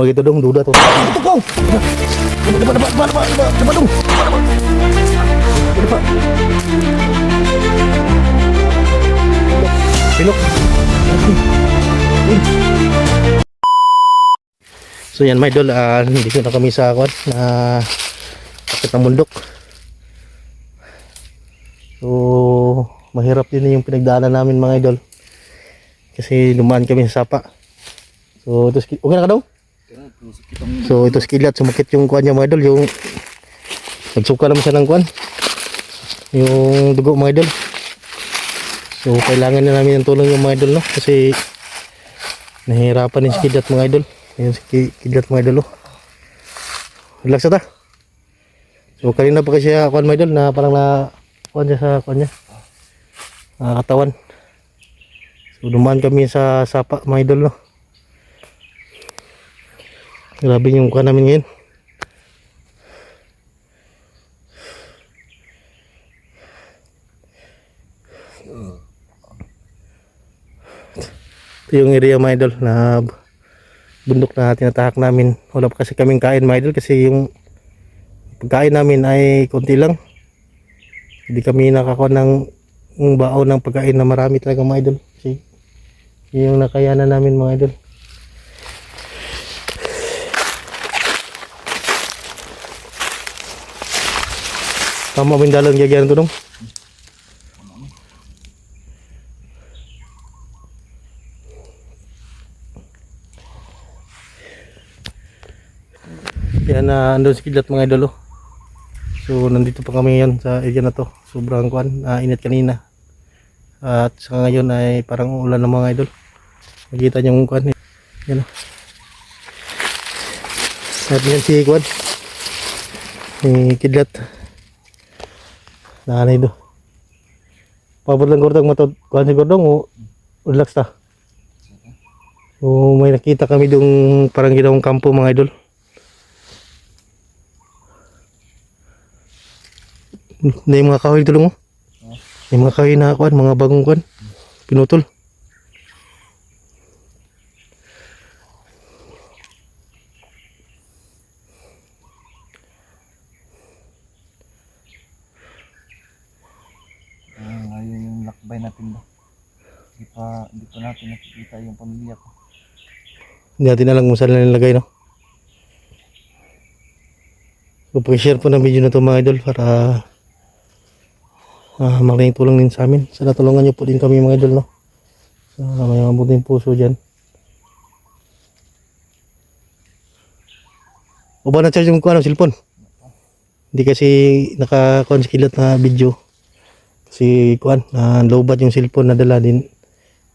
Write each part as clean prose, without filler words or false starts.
Begitu dong, duda tuh. Itu kau. Depan dong. Depan. Belok. So yan my idol, dito na kami sa kwan na sakit ng bundok. So mahirap din yung pinagdaanan namin mga idol. Kasi dumaan kami sa sapa. So ito, okay na ka daw? So ito skilat, sumakit yung kuan niya mga idol, yung nagsuka naman siya ng kuan, yung dugo mga idol. So kailangan na namin ng tulong yung mga idol, no? Kasi nahihirapan yung skilat mga idol. Yung skilat mga idol, oh. Relax na ta. So kanina pa kasi kuan mga idol na parang na kuan niya sa kuan niya, katawan. So dumaan kami sa sapa mga idol, no? Grabe yung kuha namin ngayon. Ito yung area mga idol na bundok na tinatahak namin. Wala pa kasi kaming kain mga idol kasi yung pagkain namin ay konti lang. Hindi kami nakakuha ng baon ng pagkain na marami talaga mga idol. Kasi yung nakayanan namin mga idol. Tama ba yung dalang gagyan ito dong? Yan na andun si Kidlat mga idol, oh. So nandito pa kami ngayon sa area na to. Sobrang kuan, init kanina. At sa ngayon ay parang ulan ng mga idol. Nakita niyo yung kuan. Yan, oh. At yan si kuan, ni Kidlat. Nanay do. Pabot lang gordong matod kuan si gordong, o relax ta. O may nakita kami dong parang ginawang kampo mga idol. Na yung mga kahoy tulong, oh. Yung mga kahoy na kuan, mga bagong kuan, pinutol. Ngayon yung lakbay natin ba? Hindi pa natin nakikita yung pamilya ko. Hindi natin alam kung saan na nilagay, no? So pag-share po ng video na to mga idol para malaking tulong din sa amin. Sana tulungan nyo po din kami mga idol, no? Sana may mabuting puso dyan. O ba na-charge yung kuha ng cellphone? Hindi kasi naka-conskilat na video. Kasi kuan, lowbat yung cellphone na dala din.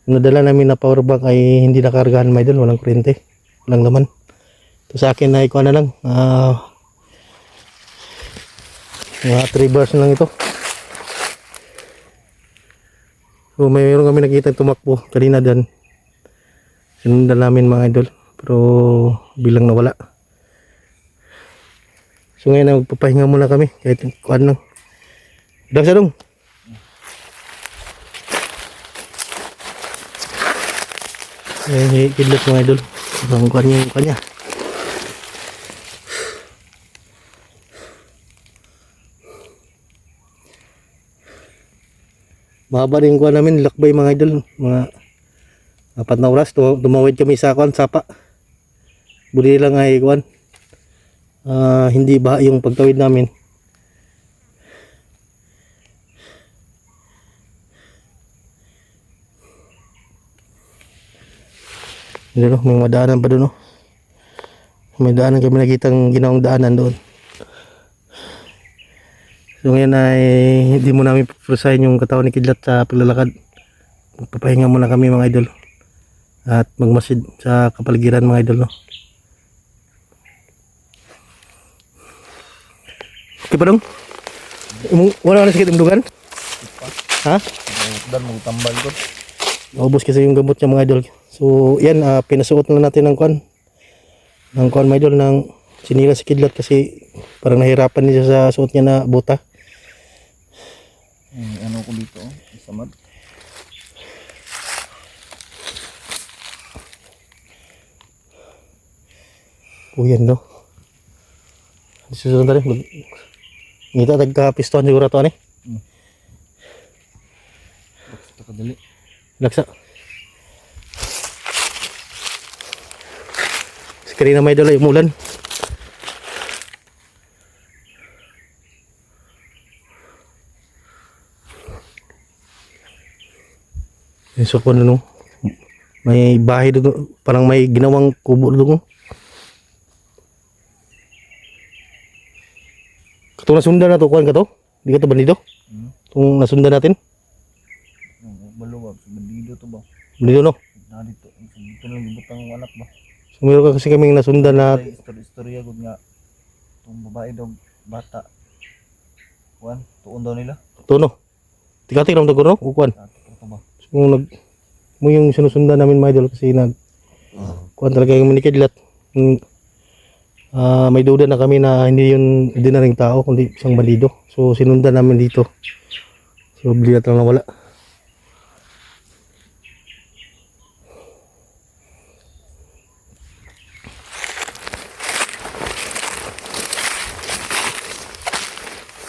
Yung nadala namin na power bank ay hindi nakargahan mga idol, walang kuryente, walang laman. Ito sa akin ay kuan na lang, mga 3 bars na lang ito. So mayroon kami nakita tumakbo kanina dyan, sinundan namin mga idol, pero bilang nawala. So ngayon na magpapahinga muna kami kahit kuan lang. Daw sa dong. Kidlat mga idol, ang kuan yung kanya. Mahaba rin kuan namin, lakbay mga idol, mga 4 na oras. Tumawid kami sa kuan, sapa. Buli lang ay kuan, hindi ba yung pagtawid namin. Doon, may madaanan pa doon, oh. May daanan kami nakitang ginawang daanan doon. So ngayon ay hindi mo namin pupurusahin yung katawan ni Kidlat sa paglalakad. Magpapahinga muna kami mga idol. At magmasid sa kapaligiran mga idol, no? Okay pa dong? Wala na sakit yung dugan? Ha? Dan mo tambal ko. Naubos kasi yung gamot niya mga idol. So yan, pinasuot na natin ng kuan mga idol, ng sinila si Kidlat kasi parang nahirapan niya sa suot niya na buta. Ano ko dito, samad. Puyan no. Susunod na rin. Ngita tagka-piston siguro ito, ano eh. Ito kadali. Laksa. Kanina may dala yung ulan. So kung ano, may bahay doon, parang may ginawang kubo doon. Itong nasundan na to, kuhan ka to? Hindi ka to bandido? Itong nasundan natin? Maluwag. Bandido to ba? Bandido no? Dito. Dito lang ibutang anak ba? So meron ka kasi kaming nasundan na Istorya gud nga itong babae daw bata. Kuan, tuon daw nila. tono. Tikatik naman to no? Kuhan. Ito ba? So mo yung sinusundan namin mga idol kasi kuhan talaga yung manikidlat. May duda na kami na hindi yun ordinaryong tao kundi isang bandido. So sinundan namin dito. So bigla lang nawala.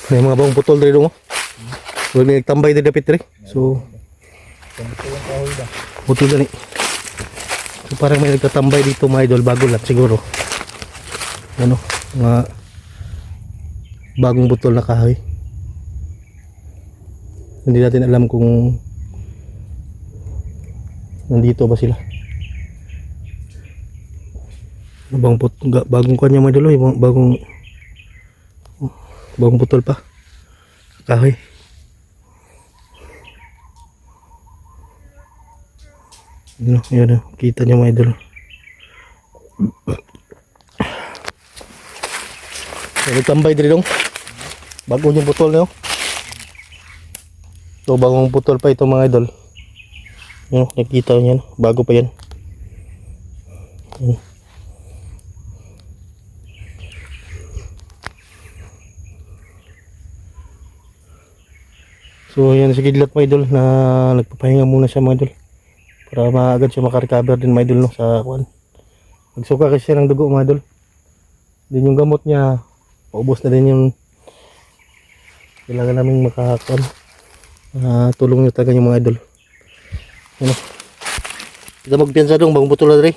May mga bang putol dito mo. So may nagtambay dito dapit rin. So Ito yung kahoy ba? putol na ni. So parang may nagtatambay dito mga idol, bago lang siguro. Ano, mga bagong putol na kahoy. Hindi natin alam kung nandito ba sila. Bagong kanya mga idol, bagong putol pa. Kahoy. Yan, kita nyo mga idol. Nagtambay din dong. Bago yung putol nyo. So bagong putol pa ito mga idol. Yan, nakita nyo yan. Bago pa yan. Yan. So yan si Kidlat mga idol na nagpapahinga muna siya mga idol. Para maagad siya makarecover din mga idol no, sa kuan. Nagsuka kasi siya ng dugo mga idol. Din yung gamot niya, paubos na din yung kailangan naming makakuan. Tulong nyo talaga yung mga idol. Ano? Kita magpiansa dong, bagong putol na rin.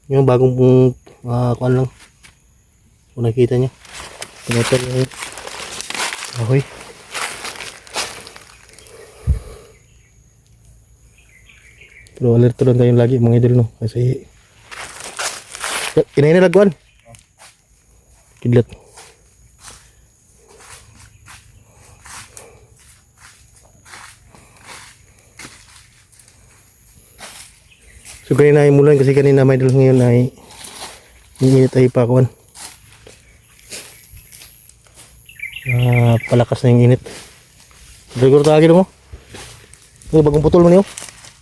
Yung bagong kuan lang. Kung nakita nyo. Pinatol yung ahoy. Pero alerto lang tayo lagi mga idol no. Kasi inahin na lagwan. Kidlat. So kanina ay mulan kasi kanina may idol ngayon ay init ay pakuan. Palakas na yung init. Siguro tawagin mo. Ito bagong putol mo niyo.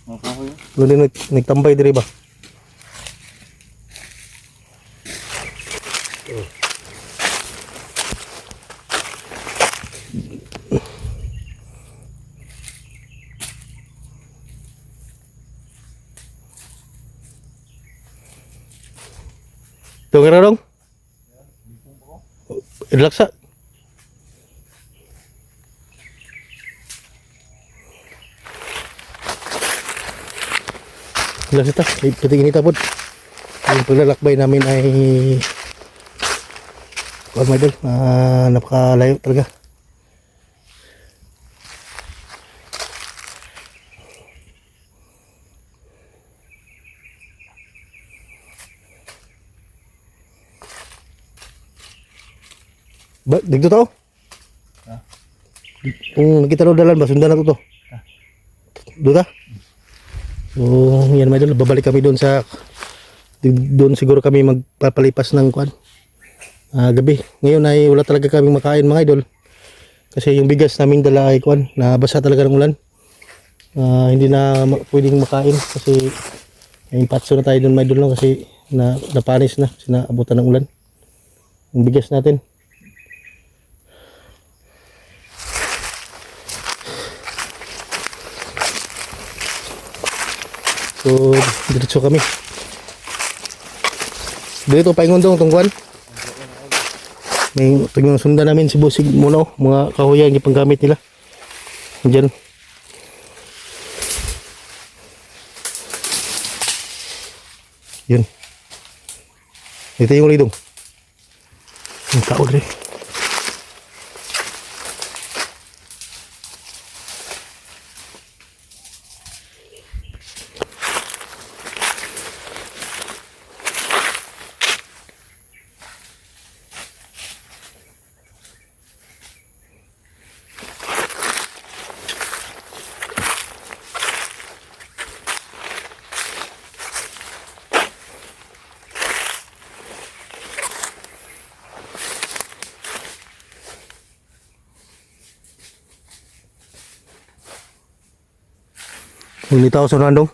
Mga kahoy. Ano din nagtambay diri ba? Ito nga dong? Relaxa. Relax ito. Pati inita po. Yung paglalakbay namin ay kuwan mga idol. Napakalayo talaga. Dito tao? Ha? Kung nakita na dalan ba, sundan na to. Doon ta? So, yan mga idol, babalik kami doon siguro kami magpapalipas ng kuan. Gabi. Ngayon ay wala talaga kaming makain mga idol. Kasi yung bigas naming dala ay kuan, nabasa talaga ng ulan. Hindi na pwedeng makain kasi impatso na tayo doon mga idol no, kasi napanis na, sinaabutan ng ulan. Yung bigas natin. So, diretso kami. Dito paingon dong tungkuan. May tingnan sundan namin si Busig muna oh, mga kahoyan yung panggamit nila. Diyan. Yun. Dito yung lidong. Ang tao rin. May tao sa unan dong.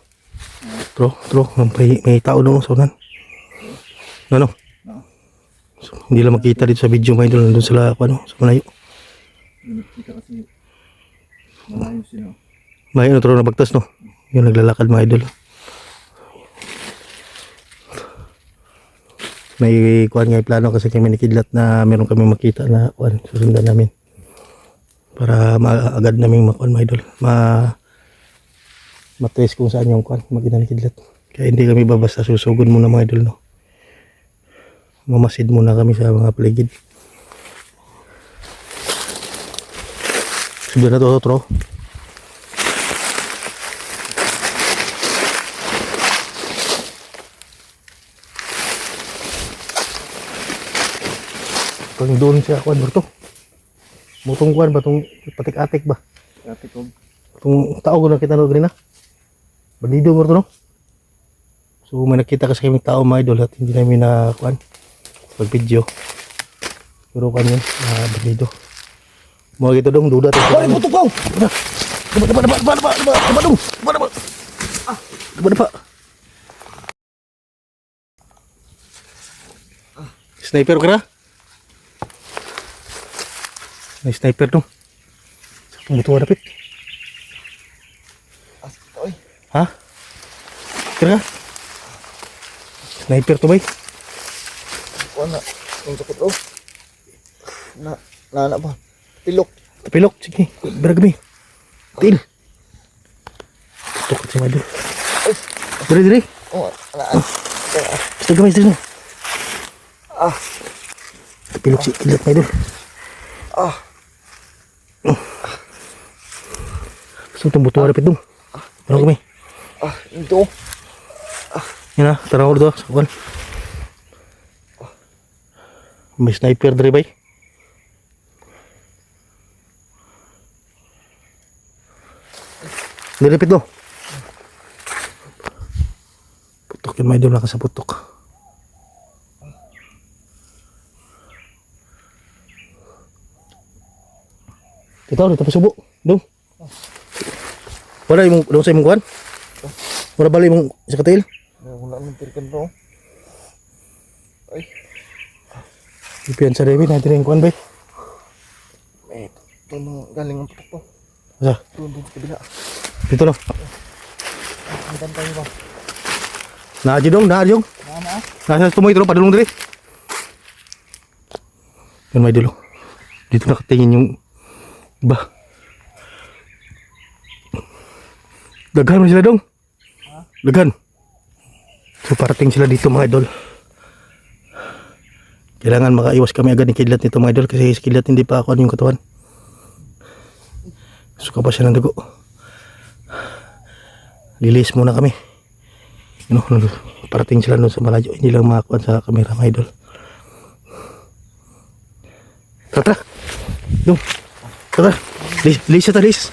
Tro, may tao dong sa unan. Ano? So, hindi lang makita dito sa video mga idol. Nandun sila ano, sa malayo. Kita kasi malayo sila. May ano tro na bagtas no. Yung naglalakad mga idol. May kuhan nga plano kasi kami nakidlat na meron kami makita na kuhan susundan namin. Para maagad naming makuhan mga idol. Matrace kung saan yung kuhan magkidlat. Kaya hindi kami babasta susugod muna mga idol no. Mamasid muna kami sa mga paligid. Sudah na to tro. Kung doon siya kuhan berto. Mutong kuhan ba tong patik-atik ba? Dati ko. Itong tao ko na kita no ganina. Bandido mo ito no? So may nakita kasi kami tao mga idol at hindi namin na kuhan pag video. Pero kan yun, bandido. Mga gitu dong, duda tayo. Ay, butok ko! Daba dong! Daba! Sniper ka na? May sniper dong. Sa buto dapit. Oy. Ha? Kira ka? Sniper to bay? Wala. Ang sakit oh. Na ba? Tilok. Tapilok, sige. Beragami. Til. Tukot si Madul. Diri. Oh, alaan. Basta gamay dito. Tapilok si Ilat Madul. Gusto itong buto harapit dong. Ano kami? Ito. Yan na, tara ko dito. Sakuan. May sniper diri bay. Nilipit do. Putok yun may doon lang sa putok. Ito, dito pa subo. Doon. Wala yung doon sa imong kuhan? Wala bali imong sa katil? Wala nang tirkan bro. Ay. Ipian sa Dewi, natin yung kuhan bay. Ito mga galing ang putok to. Asa? Doon sa kabila. Dito lang. Ang tayo ba? Naadyo dong, naadyo. Nasa tumoy ito, padulong dali. Yan may dulo. Dito nakatingin yung iba. Daghan mo sila dong. Daghan. So parating sila dito mga idol. Kailangan makaiwas kami agad ng kidlat nito mga idol. Kasi sa kidlat hindi pa ako yung katawan. Suka pa siya ng dugo. Lilis muna kami. Parating sila doon sa malayo. Hindi lang makakuha sa camera mga idol. Tara. Doon. Tara. Lilis.